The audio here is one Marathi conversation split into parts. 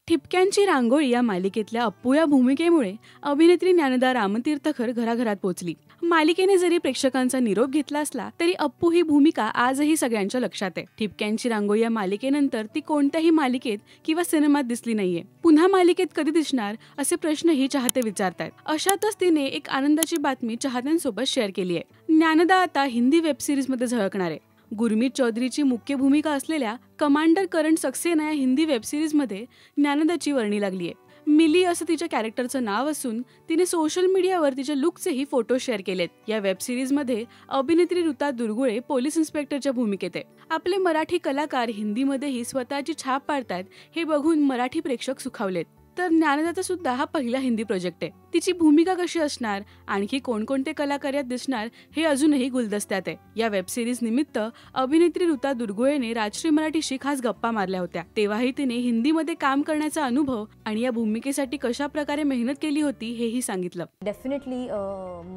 ठिपक्यांची रांगोळी या मालिकेतल्या अप्पू या भूमिकेमुळे अभिनेत्री ज्ञानदा रामतीर्थकर घराघरात पोहोचली. मालिकेने जरी प्रेक्षकांचा निरोप घेतला असला तरी अप्पू ही भूमिका आजही सगळ्यांच्या लक्षात आहे. ठिपक्यांची रांगोळी या मालिकेनंतर ती कोणत्याही मालिकेत किंवा सिनेमात दिसली नाहीये. पुन्हा मालिकेत कधी दिसणार असे प्रश्नही चाहते विचारतायत. अशातच तिने एक आनंदाची बातमी चाहत्यांसोबत शेअर केली आहे. ज्ञानदा आता हिंदी वेब सिरीज मध्ये झळकणार आहे. गुरमीत चौधरीची मुख्य भूमिका असलेल्या कमांडर करण सक्सेना या हिंदी वेब सिरीज मध्ये ज्ञानदाची वर्णी लागली आहे. मिली असं तिच्या कॅरेक्टरचं नाव असून तिने सोशल मीडियावर तिच्या लुकचेही फोटो शेअर केलेत. या वेब सिरीज मध्ये अभिनेत्री ऋता दुर्गुळे पोलीस इन्स्पेक्टरच्या भूमिकेत आहे. आपले मराठी कलाकार हिंदीमध्येही स्वतःची छाप पाडतात हे बघून मराठी प्रेक्षक सुखावलेत. तर ज्ञानदाचा सुद्धा हा पहिला हिंदी प्रोजेक्ट आहे. तिची भूमिका कशी असणार, आणखी कोणकोणते कलाकार यात दिसणार हे अजूनही गुलदस्त्यात आहे. या वेब सिरीज निमित्त अभिनेत्री ऋता दुर्गुळेने राजश्री मराठीशी खास गप्पा मारल्या होत्या. तेव्हाही तिने हिंदीमध्ये काम करण्याचा अनुभव आणि या भूमिकेसाठी कशा प्रकारे मेहनत केली होती हेही सांगितलं. डेफिनेटली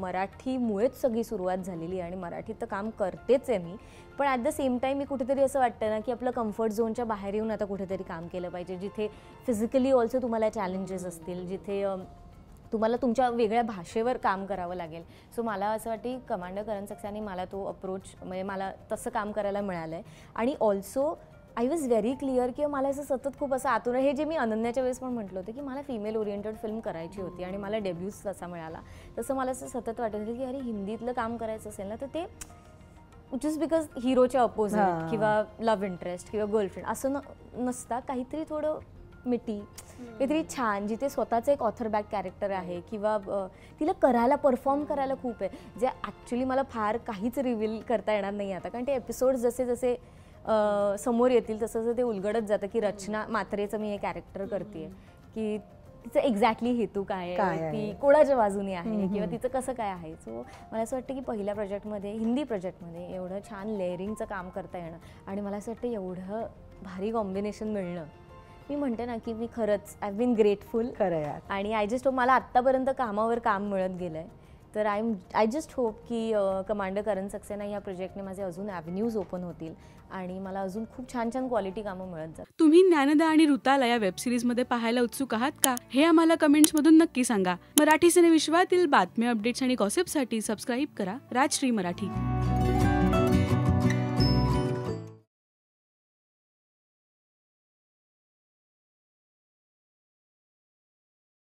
मराठीमुळेच सगळी सुरुवात झालेली आणि मराठीत तर काम करतेच आहे मी, पण ॲट द सेम टाईम मी कुठेतरी असं वाटतं ना की आपलं कम्फर्ट झोनच्या बाहेर येऊन आता कुठेतरी काम केलं पाहिजे, जिथे फिजिकली ऑल्सो तुम्हाला चॅलेंजेस असतील, जिथे तुम्हाला तुमच्या वेगळ्या भाषेवर काम करावं लागेल. सो मला असं वाटतं की कमांडर करण सक्सेनाने मला तो अप्रोच म्हणजे मला तसं काम करायला मिळालं आहे. आणि also I was very clear की मला असं सतत खूप असं आतून हे जे मी अनन्याच्या वेळेस पण म्हटलं होतं की मला फिमेल ओरिएंटेड फिल्म करायची होती आणि मला डेब्यूज तसा मिळाला. तसं मला असं सतत वाटत होतं की अरे हिंदीतलं काम करायचं असेल ना तर ते जस्ट बिकॉज हिरोच्या अपोजिट किंवा लव्ह इंटरेस्ट किंवा गर्लफ्रेंड असं नसता, काहीतरी थोडं मिठी, काहीतरी छान, जिथे स्वतःचं एक ऑथर बॅक कॅरेक्टर आहे किंवा तिला करायला परफॉर्म करायला खूप आहे, जे ॲक्च्युली मला फार काहीच रिव्हील करता येणार नाही आता, कारण ते एपिसोड जसे जसे समोर येतील तसं तसं ते उलगडत जातं की रचना मात्रेचं मी हे कॅरेक्टर करते की तिचं एक्झॅक्टली हेतू काय आहे, ती कोणाच्या बाजूने आहे किंवा तिचं कसं काय आहे. सो मला असं वाटतं की पहिल्या प्रोजेक्टमध्ये, हिंदी प्रोजेक्टमध्ये एवढं छान लेअरिंगचं काम करता येणं आणि मला असं वाटतं एवढं भारी कॉम्बिनेशन मिळणं, मी म्हणते ना की मी खरंच आय बीन ग्रेटफुल. खरं. आणि आय जस्ट होप मला आत्तापर्यंत कामावर काम मिळत गेलं आहे, तर आय जस्ट होप की कमांडर करण सक्सेना या प्रोजेक्टने माझे अजून ॲव्हेन्यूज ओपन होतील आणि मला अजून खूप छान छान क्वालिटी कामं मिळत जातात. तुम्ही ज्ञानदा आणि ऋताला या वेब सिरीजमध्ये पाहायला उत्सुक आहात का हे आम्हाला कमेंट्समधून नक्की सांगा. मराठी सिनेविश्वातील बातम्या, अपडेट्स आणि गॉसिपसाठी सबस्क्राईब करा राजश्री मराठी.